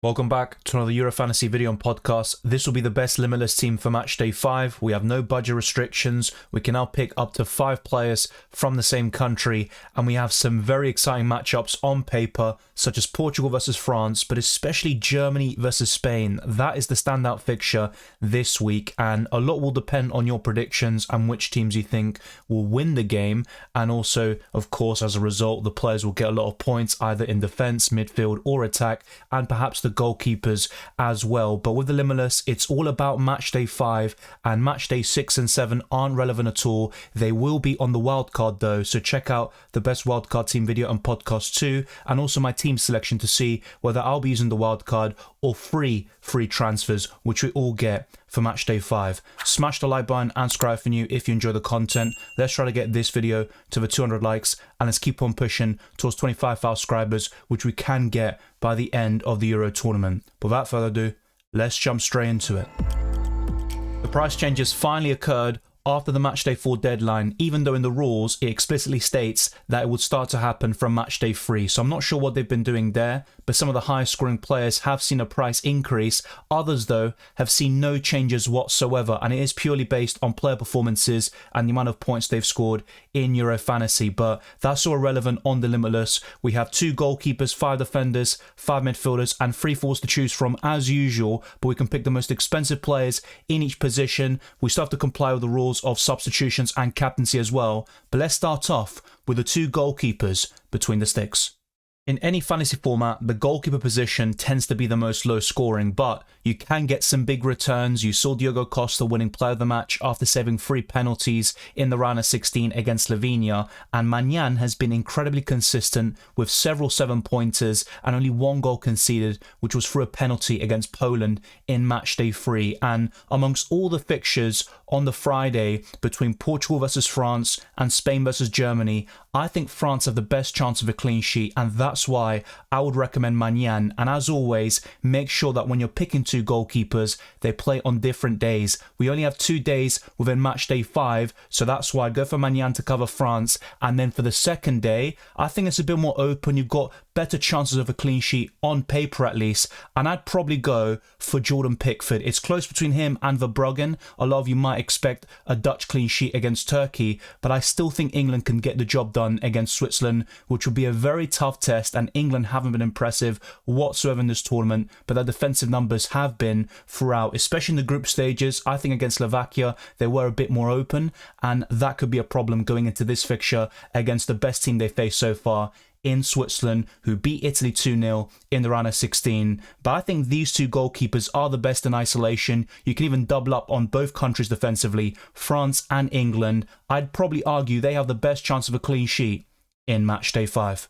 Welcome back to another Euro Fantasy video and podcast. This will be the best Limitless team for Matchday 5. We have no budget restrictions. We can now pick up to 5 players from the same country, and we have some very exciting matchups on paper, such as Portugal versus France, but especially Germany versus Spain. That is the standout fixture this week, and a lot will depend on your predictions and which teams you think will win the game. And also, of course, as a result, the players will get a lot of points either in defense, midfield, or attack, and perhaps the goalkeepers as well. But with the Limitless, it's all about Matchday 5, and Matchday 6 and 7 aren't relevant at all. They will be on the wildcard though, so check out the best wildcard team video and podcast too, and also my team selection to see whether I'll be using the wildcard or free transfers, which we all get for Matchday 5. Smash the like button and subscribe for new if you enjoy the content. Let's try to get this video to the 200 likes, and let's keep on pushing towards 25,000 subscribers, which we can get by the end of the Euro tournament. But without further ado, let's jump straight into it. The price changes finally occurred after the Matchday 4 deadline, even though in the rules it explicitly states that it would start to happen from Matchday 3. So I'm not sure what they've been doing there, but some of the highest scoring players have seen a price increase. Others though have seen no changes whatsoever, and it is purely based on player performances and the amount of points they've scored in Euro Fantasy. But that's all irrelevant on the Limitless. We have 2 goalkeepers, 5 defenders, 5 midfielders, and 3 forwards to choose from as usual, but we can pick the most expensive players in each position. We still have to comply with the rules of substitutions and captaincy as well. But let's start off with the 2 goalkeepers between the sticks. In any fantasy format, the goalkeeper position tends to be the most low scoring, but you can get some big returns. You saw Diogo Costa winning player of the match after saving 3 penalties in the round of 16 against Slovenia, and Maignan has been incredibly consistent with several 7-pointers and only 1 goal conceded, which was through a penalty against Poland in Matchday 3. And amongst all the fixtures on the Friday between Portugal versus France and Spain versus Germany, I think France have the best chance of a clean sheet, and that's why I would recommend Maignan. And as always, make sure that when you're picking 2 goalkeepers, they play on different days. We only have 2 days within Matchday 5, so that's why I'd go for Maignan to cover France. And then for the second day, I think it's a bit more open. You've got better chances of a clean sheet on paper at least, and I'd probably go for Jordan Pickford. It's close between him and Verbruggen. A lot of you might expect a Dutch clean sheet against Turkey, but I still think England can get the job done against Switzerland, which will be a very tough test, and England haven't been impressive whatsoever in this tournament, but their defensive numbers have been throughout, especially in the group stages. I think against Slovakia they were a bit more open, and that could be a problem going into this fixture against the best team they faced so far in Switzerland, who beat Italy 2-0 in the round of 16. But I think these 2 goalkeepers are the best in isolation. You can even double up on both countries defensively, France and England. I'd probably argue they have the best chance of a clean sheet in Matchday 5.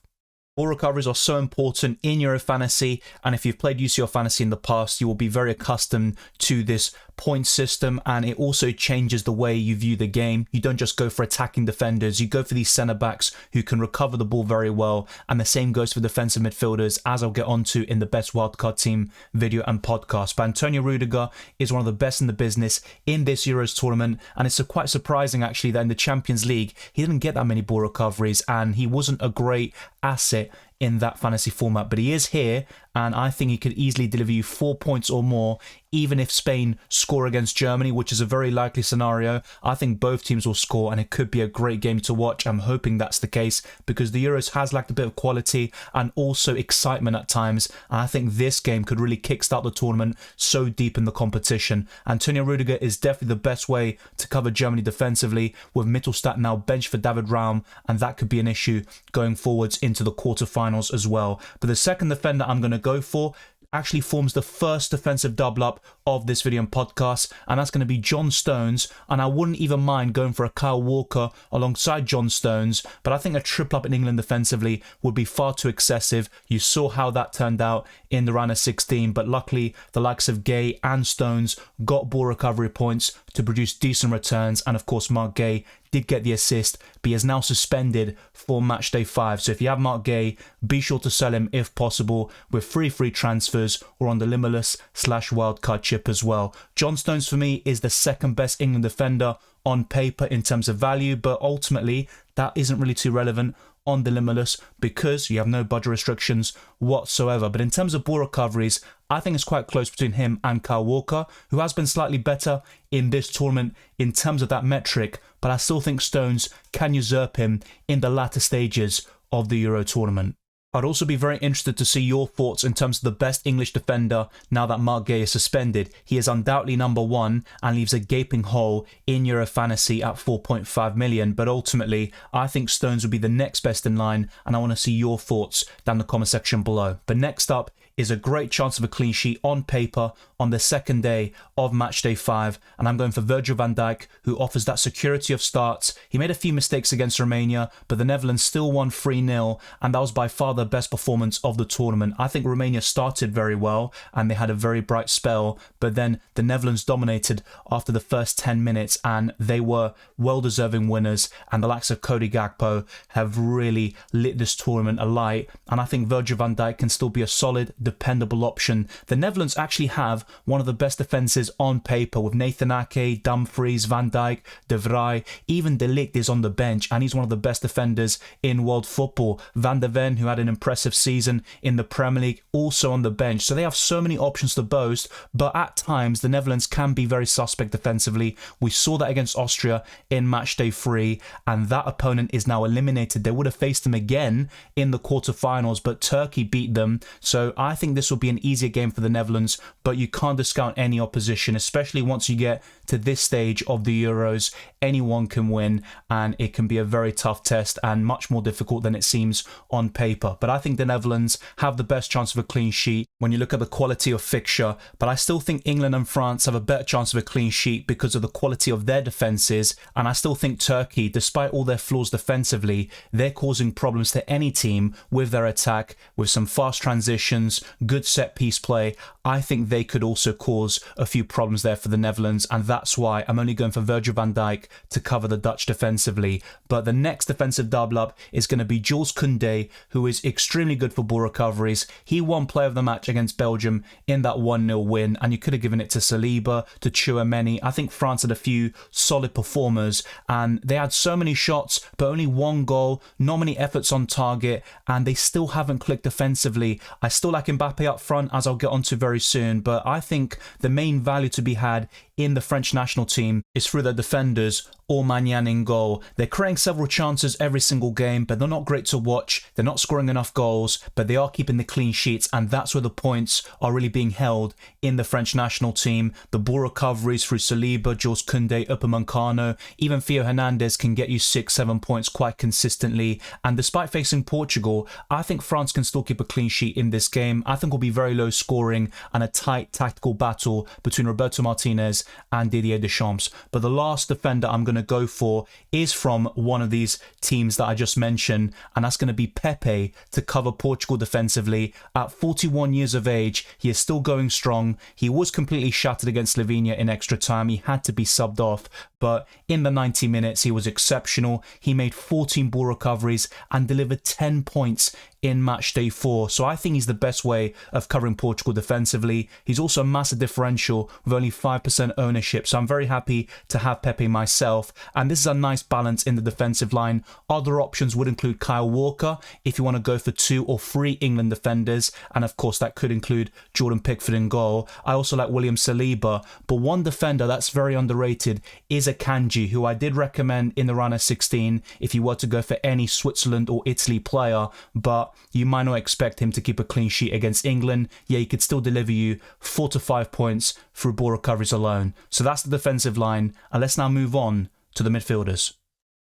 Ball recoveries are so important in Euro Fantasy, and if you've played UCL Fantasy in the past, you will be very accustomed to this point system, and it also changes the way you view the game. You don't just go for attacking defenders, you go for these centre backs who can recover the ball very well, and the same goes for defensive midfielders, as I'll get onto in the best wildcard team video and podcast. But Antonio Rudiger is one of the best in the business in this Euros tournament, and it's quite surprising actually that in the Champions League he didn't get that many ball recoveries, and he wasn't a great asset in that fantasy format, but he is here, and I think he could easily deliver you 4 points or more, even if Spain score against Germany, which is a very likely scenario. I think both teams will score, and it could be a great game to watch. I'm hoping that's the case, because the Euros has lacked a bit of quality and also excitement at times, and I think this game could really kickstart the tournament so deep in the competition. Antonio Rudiger is definitely the best way to cover Germany defensively, with Mittelstadt now benched for David Raum, and that could be an issue going forwards into the quarterfinals as well. But the second defender I'm going to go for actually forms the first defensive double up of this video and podcast, and that's going to be John Stones. And I wouldn't even mind going for a Kyle Walker alongside John Stones, but I think a triple up in England defensively would be far too excessive. You saw how that turned out in the round of 16, but luckily the likes of Gay and Stones got ball recovery points to produce decent returns, and of course Mark Gay did get the assist, but he is now suspended for Matchday 5. So if you have Mark Gay, be sure to sell him if possible with free transfers or on the Limitless/wildcard chip as well. John Stones for me is the second best England defender on paper in terms of value, but ultimately that isn't really too relevant on the Limitless because you have no budget restrictions whatsoever. But in terms of ball recoveries, I think it's quite close between him and Kyle Walker, who has been slightly better in this tournament in terms of that metric, but I still think Stones can usurp him in the latter stages of the Euro tournament. I'd also be very interested to see your thoughts in terms of the best English defender now that Marc Guéhi is suspended. He is undoubtedly number one and leaves a gaping hole in Euro Fantasy at 4.5 million. But ultimately, I think Stones will be the next best in line, and I want to see your thoughts down the comment section below. But next up is a great chance of a clean sheet on paper on the second day of Matchday 5, and I'm going for Virgil van Dijk, who offers that security of starts. He made a few mistakes against Romania, but the Netherlands still won 3-0, and that was by far the best performance of the tournament. I think Romania started very well, and they had a very bright spell, but then the Netherlands dominated after the first 10 minutes, and they were well-deserving winners, and the likes of Cody Gakpo have really lit this tournament alight, and I think Virgil van Dijk can still be a solid, dependable option. The Netherlands actually have one of the best defences on paper with Nathan Ake, Dumfries, Van Dijk, De Vrij, even De Ligt is on the bench and he's one of the best defenders in world football. Van der Ven, who had an impressive season in the Premier League, also on the bench. So they have so many options to boast, but at times the Netherlands can be very suspect defensively. We saw that against Austria in Matchday 3 and that opponent is now eliminated. They would have faced them again in the quarterfinals, but Turkey beat them. So I think this will be an easier game for the Netherlands, but you can't discount any opposition, especially once you get to this stage of the Euros. Anyone can win, and it can be a very tough test and much more difficult than it seems on paper. But I think the Netherlands have the best chance of a clean sheet when you look at the quality of fixture, but I still think England and France have a better chance of a clean sheet because of the quality of their defences, and I still think Turkey, despite all their flaws defensively, they're causing problems to any team with their attack, with some fast transitions, good set piece play. I think they could also cause a few problems there for the Netherlands, and that's why I'm only going for Virgil van Dijk to cover the Dutch defensively. But the next defensive double up is going to be Jules Koundé, who is extremely good for ball recoveries. He won player of the match against Belgium in that 1-0 win, and you could have given it to Saliba, to Tchouaméni. I think France had a few solid performers, and they had so many shots, but only one goal, not many efforts on target, and they still haven't clicked defensively. I still like Mbappe up front, as I'll get onto very soon, but I think the main value to be had in the French national team is through their defenders, or Magnan in goal. They're creating several chances every single game, but they're not great to watch. They're not scoring enough goals, but they are keeping the clean sheets, and that's where the points are really being held in the French national team. The ball recoveries through Saliba, Jules Koundé, Upamecano, even Theo Hernandez can get you 6-7 points quite consistently. And despite facing Portugal, I think France can still keep a clean sheet in this game. I think it will be very low scoring and a tight tactical battle between Roberto Martinez and Didier Deschamps. But the last defender I'm going to go for is from one of these teams that I just mentioned, and that's going to be Pepe to cover Portugal defensively. At 41 years of age, he is still going strong. He was completely shattered against Slovenia in extra time. He had to be subbed off, but in the 90 minutes he was exceptional. He made 14 ball recoveries and delivered 10 points in Matchday 4. So I think he's the best way of covering Portugal defensively. He's also a massive differential with only 5% ownership. So I'm very happy to have Pepe myself. And this is a nice balance in the defensive line. Other options would include Kyle Walker if you want to go for 2 or 3 England defenders. And of course, that could include Jordan Pickford in goal. I also like William Saliba. But one defender that's very underrated is Akanji, who I did recommend in the round of 16 if you were to go for any Switzerland or Italy player. But you might not expect him to keep a clean sheet against England. Yeah, he could still deliver you 4 to 5 points through ball recoveries alone. So that's the defensive line, and let's now move on to the midfielders.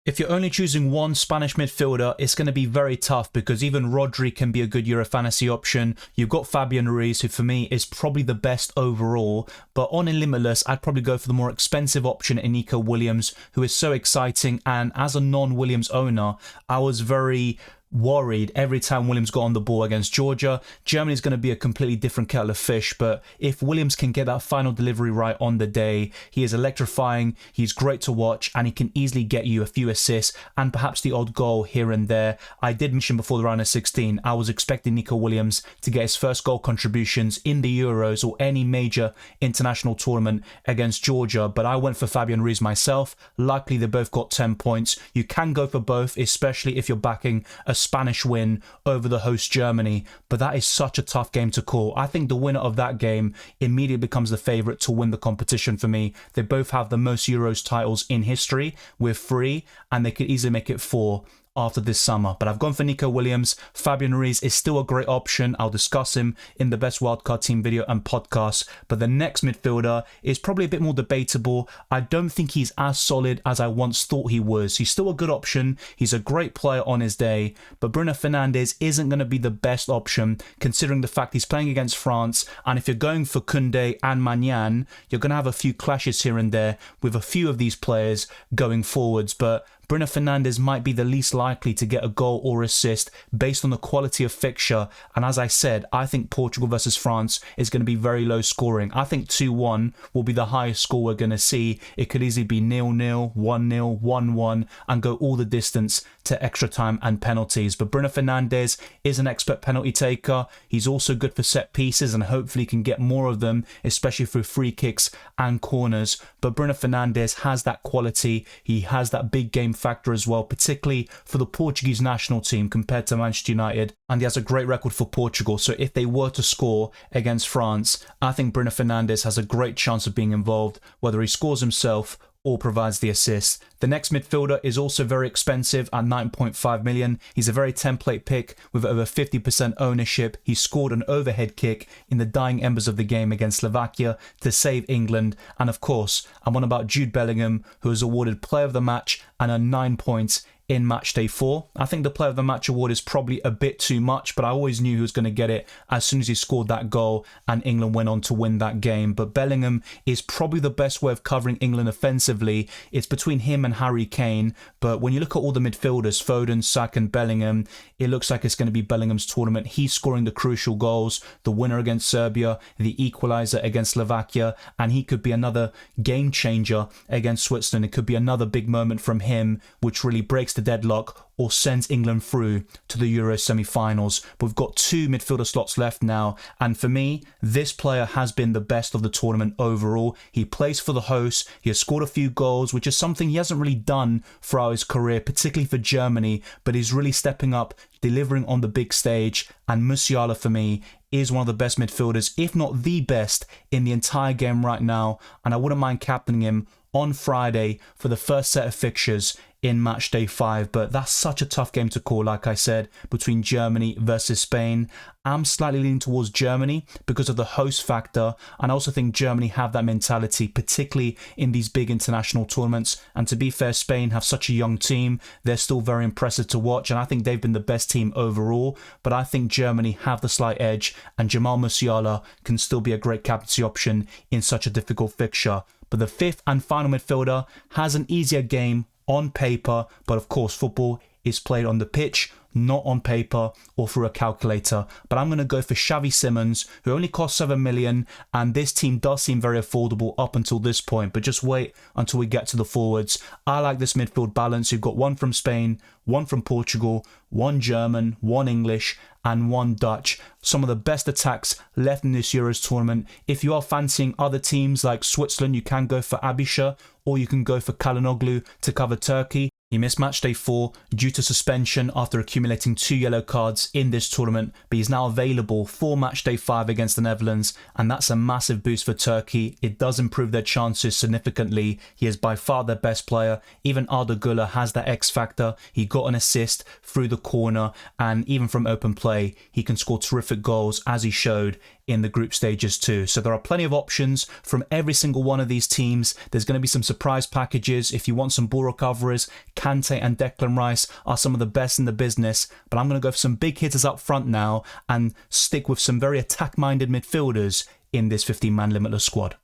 If you're only choosing one Spanish midfielder, it's going to be very tough because even Rodri can be a good Euro fantasy option. You've got Fabian Ruiz, who for me is probably the best overall, but on a Limitless, I'd probably go for the more expensive option in Nico Williams, who is so exciting. And as a non-Williams owner, I was very worried every time Williams got on the ball against Georgia. Germany's going to be a completely different kettle of fish, but if Williams can get that final delivery right on the day, he is electrifying, he's great to watch, and he can easily get you a few assists and perhaps the odd goal here and there. I did mention before the round of 16, I was expecting Nico Williams to get his first goal contributions in the Euros or any major international tournament against Georgia, but I went for Fabian Ruiz myself. Luckily, they both got 10 points. You can go for both, especially if you're backing a Spanish win over the host Germany, but that is such a tough game to call. I think the winner of that game immediately becomes the favourite to win the competition for me. They both have the most Euros titles in history with 3, and they could easily make it 4 after this summer. But I've gone for Nico Williams. Fabian Ruiz is still a great option. I'll discuss him in the best wildcard team video and podcast. But the next midfielder is probably a bit more debatable. I don't think he's as solid as I once thought he was. He's still a good option. He's a great player on his day. But Bruno Fernandes isn't going to be the best option considering the fact he's playing against France. And if you're going for Koundé and Magnan, you're going to have a few clashes here and there with a few of these players going forwards. But Bruno Fernandes might be the least likely to get a goal or assist based on the quality of fixture. And as I said, I think Portugal versus France is going to be very low scoring. I think 2-1 will be the highest score we're going to see. It could easily be 0-0, 1-0, 1-1 and go all the distance to extra time and penalties. But Bruno Fernandes is an expert penalty taker. He's also good for set pieces and hopefully can get more of them, especially through free kicks and corners. But Bruno Fernandes has that quality. He has that big game factor as well, particularly for the Portuguese national team compared to Manchester United, and he has a great record for Portugal. So if they were to score against France, I think Bruno Fernandes has a great chance of being involved, whether he scores himself or provides the assist. The next midfielder is also very expensive at 9.5 million. He's a very template pick with over 50% ownership. He scored an overhead kick in the dying embers of the game against Slovakia to save England. And of course, I'm on about Jude Bellingham, who was awarded Player of the Match and earned 9 points in Matchday 4. I think the Player of the Match award is probably a bit too much, but I always knew he was going to get it as soon as he scored that goal and England went on to win that game. But Bellingham is probably the best way of covering England offensively. It's between him and Harry Kane, but when you look at all the midfielders, Foden, Saka and Bellingham, it looks like it's going to be Bellingham's tournament. He's scoring the crucial goals, the winner against Serbia, the equaliser against Slovakia, and he could be another game changer against Switzerland. It could be another big moment from him, which really breaks the deadlock or sends England through to the Euro semi-finals. But we've got 2 midfielder slots left now, and for me, this player has been the best of the tournament overall. He plays for the host, he has scored a few goals, which is something he hasn't really done throughout his career, particularly for Germany, but he's really stepping up, delivering on the big stage, and Musiala for me is one of the best midfielders, if not the best, in the entire game right now, and I wouldn't mind captaining him on Friday for the first set of fixtures in Matchday 5, but that's such a tough game to call, like I said, between Germany versus Spain. I'm slightly leaning towards Germany because of the host factor, and I also think Germany have that mentality, particularly in these big international tournaments. And to be fair, Spain have such a young team. They're still very impressive to watch, and I think they've been the best team overall, but I think Germany have the slight edge, and Jamal Musiala can still be a great captaincy option in such a difficult fixture. But the 5th and final midfielder has an easier game on paper, but of course football is played on the pitch, not on paper or through a calculator. But I'm going to go for Xavi Simons, who only costs 7 million, and this team does seem very affordable up until this point, but just wait until we get to the forwards. I like this midfield balance. You've got 1 from Spain, 1 from Portugal, 1 German, 1 English and 1 Dutch. Some of the best attacks left in this Euros tournament. If you are fancying other teams like Switzerland, you can go for Abisha, or you can go for Kalinoglu to cover Turkey. He missed Matchday 4 due to suspension after accumulating 2 yellow cards in this tournament, but he's now available for Matchday 5 against the Netherlands, and that's a massive boost for Turkey. It does improve their chances significantly. He is by far their best player. Even Arda Güler has that X factor. He got an assist through the corner, and even from open play, he can score terrific goals, as he showed in the group stages too. So there are plenty of options from every single one of these teams. There's going to be some surprise packages. If you want some ball recoverers, Kante and Declan Rice are some of the best in the business, but I'm going to go for some big hitters up front now and stick with some very attack-minded midfielders in this 15-man limitless squad.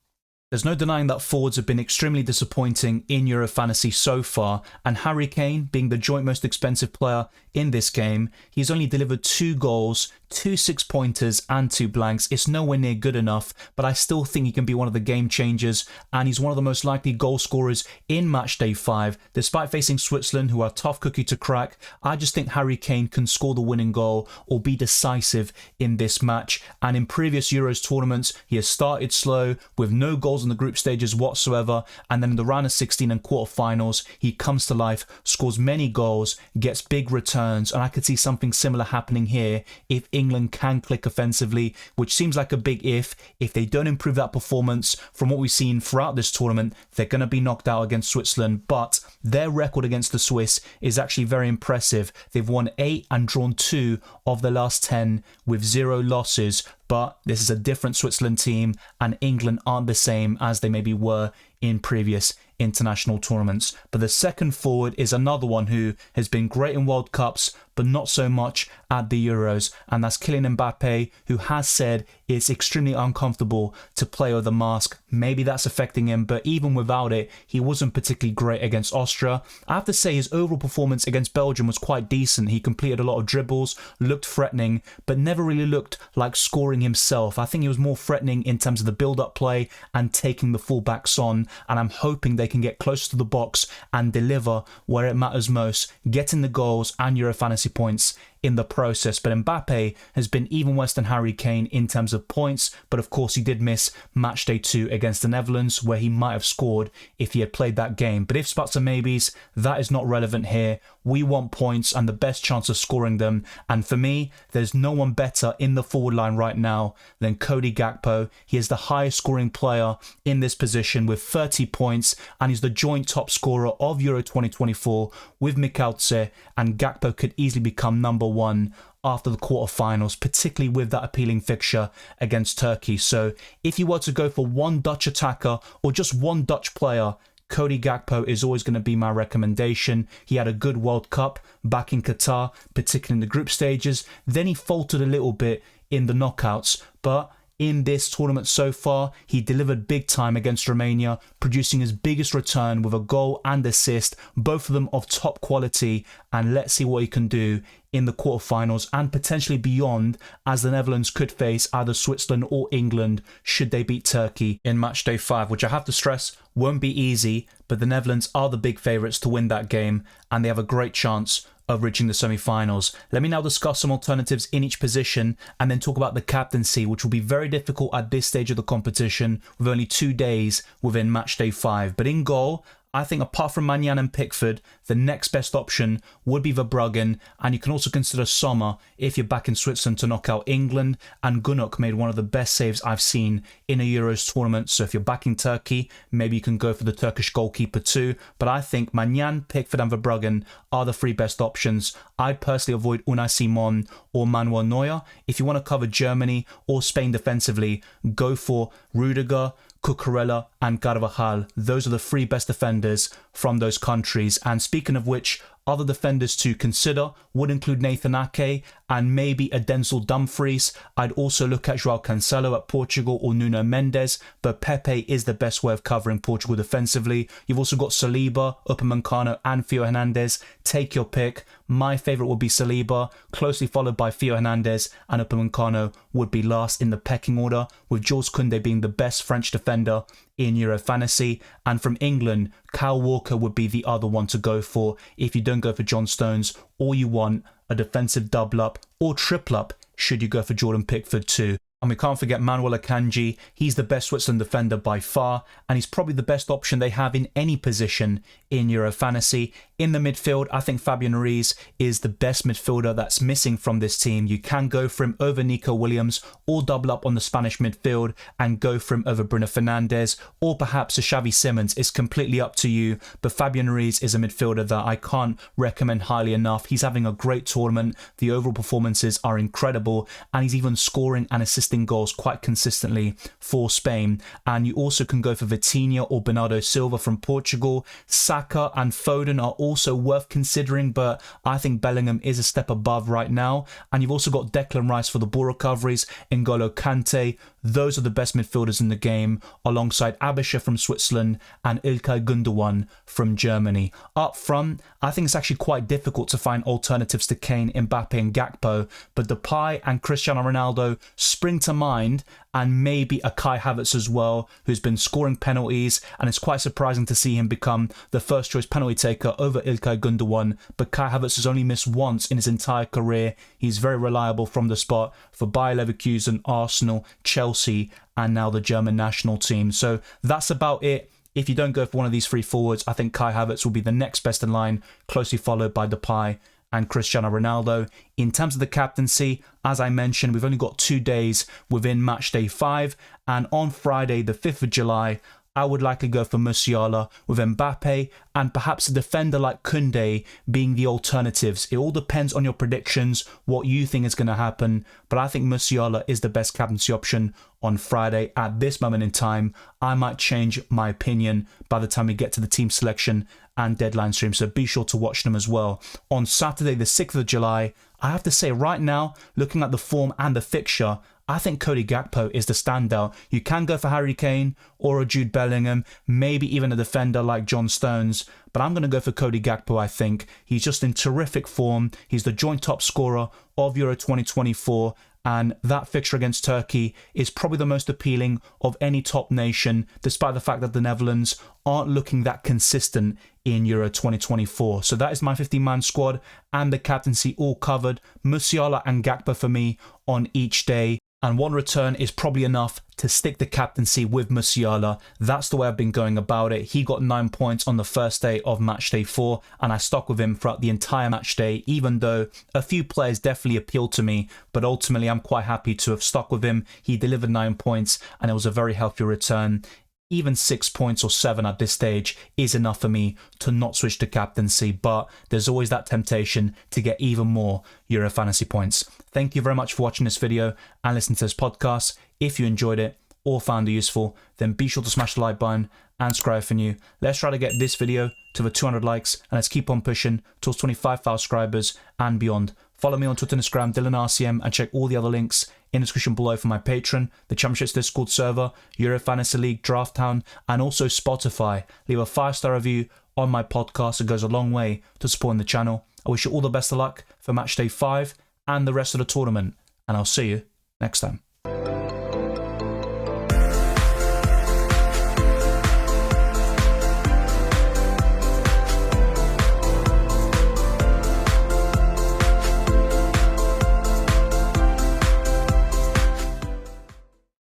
There's no denying that forwards have been extremely disappointing in Euro Fantasy so far, and Harry Kane, being the joint most expensive player in this game, he's only delivered 2 goals 2 6-pointers and 2 blanks. It's nowhere near good enough, but I still think he can be one of the game changers, and he's one of the most likely goal scorers in Matchday 5. Despite facing Switzerland, who are a tough cookie to crack, I just think Harry Kane can score the winning goal or be decisive in this match. And in previous Euros tournaments, he has started slow with no goals in the group stages whatsoever, and then in the round of 16 and quarterfinals, he comes to life, scores many goals, gets big returns, and I could see something similar happening here if England can click offensively, which seems like a big if. If they don't improve that performance from what we've seen throughout this tournament, they're going to be knocked out against Switzerland, but their record against the Swiss is actually very impressive. They've won 8 and drawn 2 of the last 10 with 0 losses, but this is a different Switzerland team, and England aren't the same as they maybe were in previous international tournaments. But the second forward is another one who has been great in World Cups, but not so much at the Euros, and that's Kylian Mbappe, who has said it's extremely uncomfortable to play with the mask. Maybe that's affecting him, but even without it, he wasn't particularly great against Austria. I have to say his overall performance against Belgium was quite decent. He completed a lot of dribbles, looked threatening, but never really looked like scoring himself. I think he was more threatening in terms of the build-up play and taking the fullbacks on, and I'm hoping they can get closer to the box and deliver where it matters most, getting the goals and Euro fantasy points in the process. But Mbappe has been even worse than Harry Kane in terms of points, but of course he did miss Matchday 2 against the Netherlands, where he might have scored if he had played that game. But if buts and maybes, that is not relevant here. We want points and the best chance of scoring them, and for me, there's no one better in the forward line right now than Cody Gakpo. He is the highest scoring player in this position with 30 points, and he's the joint top scorer of Euro 2024 with Mikkelce, and Gakpo could easily become number 1 after the quarterfinals, particularly with that appealing fixture against Turkey. So if you were to go for one Dutch attacker or just one Dutch player, Cody Gakpo is always going to be my recommendation. He had a good World Cup back in Qatar, particularly in the group stages. Then he faltered a little bit in the knockouts, but in this tournament so far, he delivered big time against Romania, producing his biggest return with a goal and assist, both of them of top quality, and let's see what he can do in the quarterfinals and potentially beyond, as the Netherlands could face either Switzerland or England should they beat Turkey in Matchday 5, which I have to stress won't be easy, but the Netherlands are the big favourites to win that game, and they have a great chance of reaching the semi-finals. Let me now discuss some alternatives in each position and then talk about the captaincy, which will be very difficult at this stage of the competition with only 2 days within Matchday 5. But in goal, I think apart from Maignan and Pickford, the next best option would be Verbruggen, and you can also consider Sommer if you're back in Switzerland to knock out England, and Gunuk made one of the best saves I've seen in a Euros tournament, so if you're back in Turkey, maybe you can go for the Turkish goalkeeper too, but I think Maignan, Pickford and Verbruggen are the 3 best options. I'd personally avoid Unai Simon or Manuel Neuer. If you want to cover Germany or Spain defensively, go for Rudiger, Cucurella and Carvajal. Those are the 3 best defenders from those countries. And speaking of which, other defenders to consider would include Nathan Ake and maybe a Denzel Dumfries. I'd also look at João Cancelo at Portugal or Nuno Mendes, but Pepe is the best way of covering Portugal defensively. You've also got Saliba, Upamecano and Theo Hernandez. Take your pick. My favourite would be Saliba, closely followed by Theo Hernandez, and Upamecano would be last in the pecking order, with Jules Koundé being the best French defender in Euro Fantasy. And from England, Kyle Walker would be the other one to go for if you don't go for John Stones, or you want a defensive double up or triple up should you go for Jordan Pickford too. And we can't forget Manuel Akanji. He's the best Switzerland defender by far, and he's probably the best option they have in any position in Euro Fantasy. In the midfield, I think Fabian Ruiz is the best midfielder that's missing from this team. You can go for him over Nico Williams, or double up on the Spanish midfield and go for him over Bruno Fernandes, or perhaps a Xavi Simons. It's completely up to you, but Fabian Ruiz is a midfielder that I can't recommend highly enough. He's having a great tournament. The overall performances are incredible, and he's even scoring and assisting assisting goals quite consistently for Spain. And you also can go for Vitinha or Bernardo Silva from Portugal. Saka and Foden are also worth considering, but I think Bellingham is a step above right now. And you've also got Declan Rice for the ball recoveries, N'Golo Kante. Those are the best midfielders in the game, alongside Abisha from Switzerland and İlkay Gündoğan from Germany. Up front, I think it's actually quite difficult to find alternatives to Kane, Mbappe and Gakpo, but Depay and Cristiano Ronaldo spring to mind, and maybe a Kai Havertz as well, who's been scoring penalties, and it's quite surprising to see him become the first choice penalty taker over İlkay Gündoğan. But Kai Havertz has only missed once in his entire career. He's very reliable from the spot for Bayer Leverkusen, Arsenal, Chelsea, and now the German national team. So that's about it. If you don't go for one of these three forwards, I think Kai Havertz will be the next best in line, closely followed by Depay and Cristiano Ronaldo. In terms of the captaincy, as I mentioned, we've only got 2 days within Matchday 5, and on Friday, the 5th of July, I would likely go for Musiala with Mbappe and perhaps a defender like Koundé being the alternatives. It all depends on your predictions, what you think is going to happen, but I think Musiala is the best captaincy option on Friday. At this moment in time, I might change my opinion by the time we get to the team selection and deadline stream, so be sure to watch them as well. On Saturday, the 6th of July, I have to say right now, looking at the form and the fixture, I think Cody Gakpo is the standout. You can go for Harry Kane or a Jude Bellingham, maybe even a defender like John Stones, but I'm going to go for Cody Gakpo, I think. He's just in terrific form. He's the joint top scorer of Euro 2024, and that fixture against Turkey is probably the most appealing of any top nation, despite the fact that the Netherlands aren't looking that consistent in Euro 2024. So that is my 15-man squad and the captaincy all covered. Musiala and Gakpo for me on each day. And one return is probably enough to stick the captaincy with Musiala. That's the way I've been going about it. He got 9 points on the first day of Matchday 4, and I stuck with him throughout the entire match day, even though a few players definitely appealed to me. But ultimately, I'm quite happy to have stuck with him. He delivered 9 points, and it was a very healthy return. Even 6 points or 7 at this stage is enough for me to not switch to captaincy, but there's always that temptation to get even more Euro fantasy points. Thank you very much for watching this video and listening to this podcast. If you enjoyed it or found it useful, then be sure to smash the like button and subscribe if you're new. Let's try to get this video to the 200 likes, and let's keep on pushing towards 25,000 subscribers and beyond. Follow me on Twitter and Instagram, DylanRCM, and check all the other links in the description below for my Patreon, the Championships Discord server, Euro Fantasy League, Draft Town, and also Spotify. Leave a 5-star review on my podcast. It goes a long way to supporting the channel. I wish you all the best of luck for Matchday 5 and the rest of the tournament, and I'll see you next time.